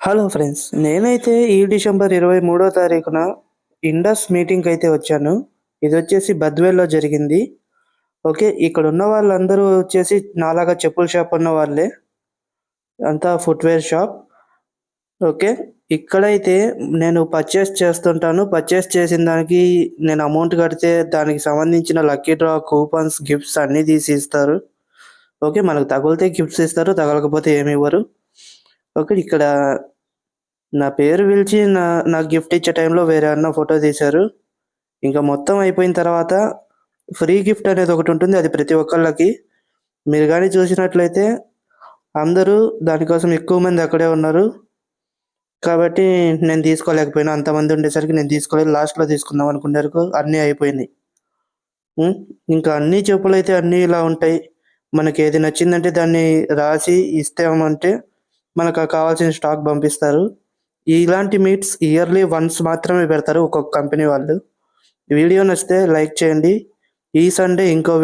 Hello friends. నేనైతే ఈ December 23వ తారీఖున ఇండస్ మీటింగ్‌కైతే వచ్చాను. ఇదొచ్చేసి బద్వేల్‌లో జరిగింది. ఓకే. ఇక్కడున్న వాళ్ళందరూ వచ్చేసి నాలాగా చెప్పుల షాప్ ఉన్న వాళ్ళే. అంతా ఫుట్‌వేర్ షాప్. ఓకే. ఇక్కడైతే నేను పర్చేస్ చేస్తుంటాను. పర్చేస్ చేసిన దానికి నేను అమౌంట్ కడితే దానికి సంబంధించిన లక్కీ డ్రా, కూపన్స్, గిఫ్ట్స్ అన్నీ తీసి ఇస్తారు. ఓకే. మనకు తగిలితే గిఫ్ట్స్ ఇస్తారు. తగలకపోతే ఏమివ్వరు. ఓకే. ఇక్కడ నా పేరు పిలిచి నాకు గిఫ్ట్ ఇచ్చే టైంలో వేరే అన్న ఫోటో తీశారు. ఇంకా మొత్తం అయిపోయిన తర్వాత ఫ్రీ గిఫ్ట్ అనేది ఒకటుంటుంది. అది ప్రతి ఒక్కళ్ళకి. మీరు గాని చూసినట్లయితే అందరూ దానికోసం ఎక్కువ మంది అక్కడే ఉన్నారు. కాబట్టి నేను తీసుకోలేకపోయినా. అంతమంది ఉండేసరికి నేను తీసుకోలేదు. లాస్ట్‌లో తీసుకుందాం అనుకునేవరకు అన్నీ అయిపోయినాయి. హ్మ్. ఇంకా అన్ని చెప్పులైతే అన్నీ ఇలా ఉంటాయి. మనకేది నచ్చిందంటే దాన్ని రాసి ఇస్తామంటే మనకు కావాల్సిన స్టాక్ పంపిస్తారు. ఇలాంటి మీట్స్ ఇయర్లీ వన్స్ మాత్రమే పెడతారు ఒక్కొక్క కంపెనీ వాళ్ళు. వీడియో నచ్చితే లైక్ చేయండి. ఈ సండే ఇంకో